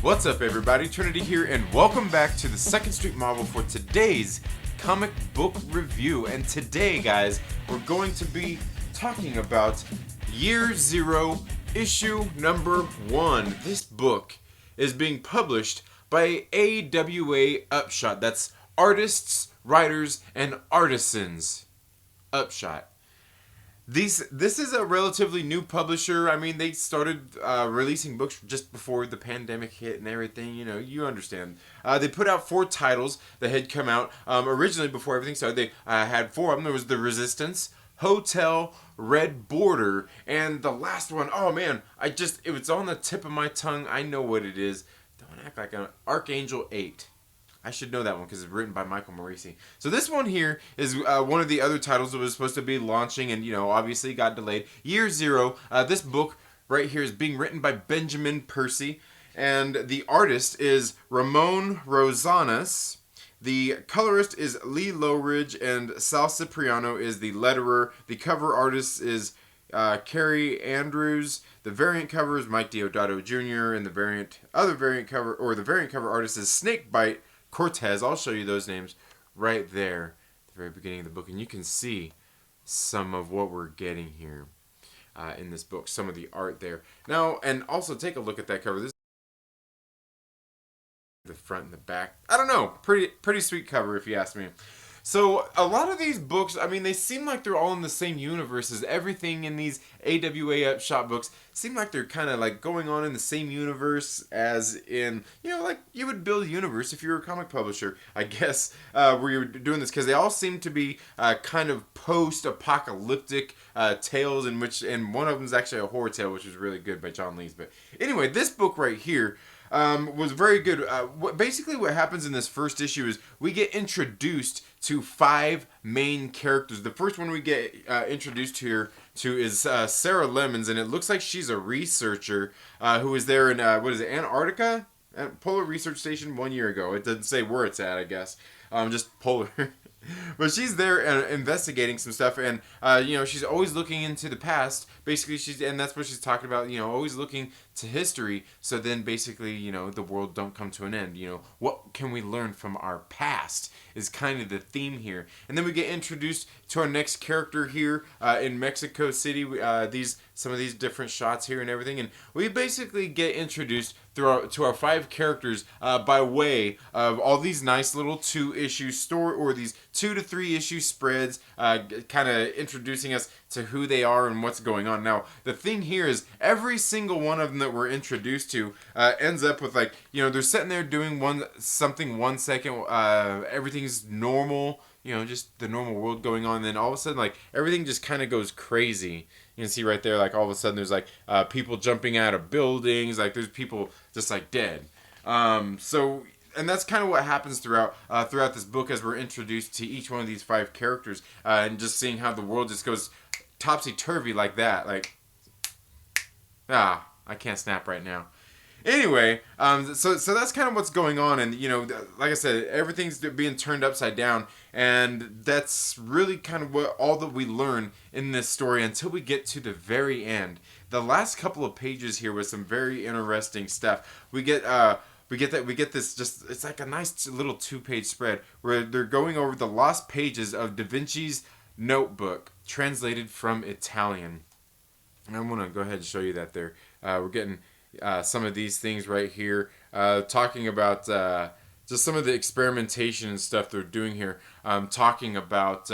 What's up, everybody? Trinity here, and welcome back to the Second Street Marvel for today's comic book review. And today, guys, we're going to be talking about Year Zero, issue number 1. This book is being published by AWA Upshot. That's Artists, Writers, and Artisans Upshot. This is a relatively new publisher. I mean, they started releasing books just before the pandemic hit and everything. You know, you understand. They put out 4 titles that had come out originally before everything started. They had 4 of them. There was The Resistance, Hotel, Red Border, and the last one, oh man, it was on the tip of my tongue. I know what it is. Don't act like an Archangel 8. I should know that one because it's written by Michael Morisi. So this one here is one of the other titles that was supposed to be launching and, you know, obviously got delayed. Year Zero. This book right here is being written by Benjamin Percy. And the artist is Ramon Rosanas. The colorist is Lee Lowridge. And Sal Cipriano is the letterer. The cover artist is Carrie Andrews. The variant cover is Mike Deodato Jr. And the variant cover artist is Snakebite Cortez. I'll show you those names right there at the very beginning of the book, and you can see some of what we're getting here in this book, some of the art there. Now, and also take a look at that cover. This is the front and the back. I don't know, pretty sweet cover if you ask me. So a lot of these books, I mean, they seem like they're all in the same universe as everything in these AWA Upshot books. Seem like they're kind of like going on in the same universe as in, you know, like you would build a universe if you were a comic publisher, I guess, where you're doing this, because they all seem to be kind of post-apocalyptic tales, and one of them is actually a horror tale, which was really good by John Lees. But anyway, this book right here was very good. Basically what happens in this first issue is we get introduced to 5 main characters. The first one we get introduced here to is Sarah Lemons, and it looks like she's a researcher who was there in, Antarctica? At Polar Research Station 1 year ago. It doesn't say where it's at, I guess. Just Polar. But she's there investigating some stuff, and you know, she's always looking into the past. Basically, and that's what she's talking about. You know, always looking to history. So then, basically, you know, the world don't come to an end. You know, what can we learn from our past is kind of the theme here. And then we get introduced to our next character here in Mexico City. Some of these different shots here and everything, and we basically get introduced to our 5 characters by way of all these nice little 2-issue story, or these 2 to 3 issue spreads, kind of introducing us to who they are and what's going on. Now, the thing here is every single one of them that we're introduced to ends up with, like, you know, they're sitting there doing something 1 second, everything's normal, you know, just the normal world going on, and then all of a sudden, like, everything just kind of goes crazy. You can see right there, like, all of a sudden there's, like, people jumping out of buildings, like, there's people just, like, dead. And that's kind of what happens throughout this book as we're introduced to each one of these 5 characters, and just seeing how the world just goes topsy-turvy like that. Like, I can't snap right now. Anyway, so that's kind of what's going on, and, you know, like I said, everything's being turned upside down, and that's really kind of all that we learn in this story until we get to the very end. The last couple of pages here was some very interesting stuff. We get this, just, it's like a nice little 2-page spread where they're going over the lost pages of Da Vinci's Notebook, translated from Italian. And I want to go ahead and show you that there. We're getting some of these things right here, talking about just some of the experimentation and stuff they're doing here, talking about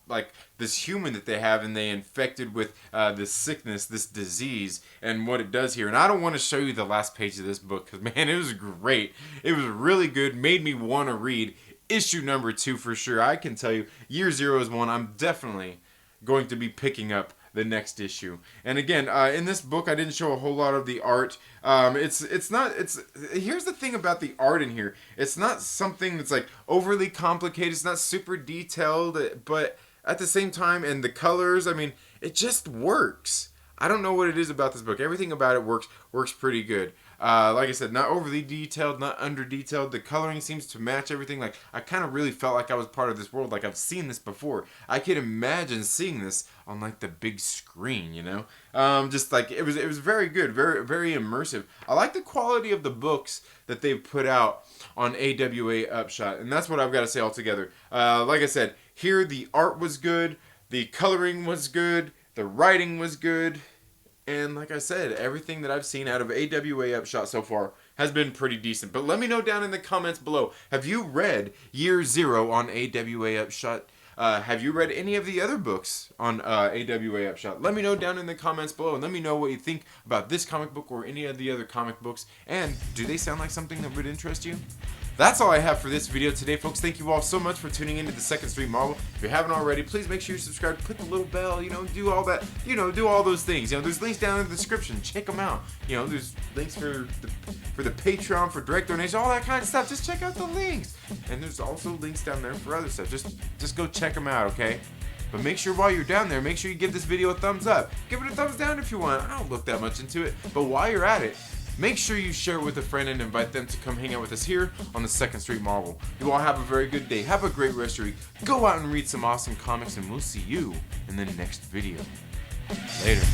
like this human that they have, and they infected with this sickness, this disease, and what it does here. And I don't want to show you the last page of this book because, man, it was great. It was really good, made me want to read issue number 2 for sure. I can tell you, Year Zero is one I'm definitely going to be picking up the next issue. And again, in this book, I didn't show a whole lot of the art. Here's the thing about the art in here. It's not something that's like overly complicated. It's not super detailed, but at the same time, and the colors, I mean, it just works. I don't know what it is about this book. Everything about it works pretty good. Like I said, not overly detailed, not under detailed. The coloring seems to match everything. Like, I kind of really felt like I was part of this world. Like, I've seen this before. I could imagine seeing this on like the big screen, you know. Just like it was very good, very immersive. I like the quality of the books that they've put out on AWA Upshot, and that's what I've got to say altogether. Like I said, here the art was good, the coloring was good, the writing was good, and like I said, everything that I've seen out of AWA Upshot so far has been pretty decent. But let me know down in the comments below, have you read Year Zero on AWA Upshot? Have you read any of the other books on AWA Upshot? Let me know down in the comments below, and let me know what you think about this comic book or any of the other comic books. And do they sound like something that would interest you? That's all I have for this video today, folks. Thank you all so much for tuning into the Second Street Marvel. If you haven't already, please make sure you subscribe, click the little bell, you know, do all that, you know, do all those things. You know, there's links down in the description. Check them out. You know, there's links for the Patreon, for direct donation, all that kind of stuff. Just check out the links. And there's also links down there for other stuff. Just go check them out, okay? But make sure while you're down there, make sure you give this video a thumbs up. Give it a thumbs down if you want. I don't look that much into it. But while you're at it, make sure you share it with a friend and invite them to come hang out with us here on the Second Street Marvel. You all have a very good day. Have a great rest of your week. Go out and read some awesome comics, and we'll see you in the next video. Later.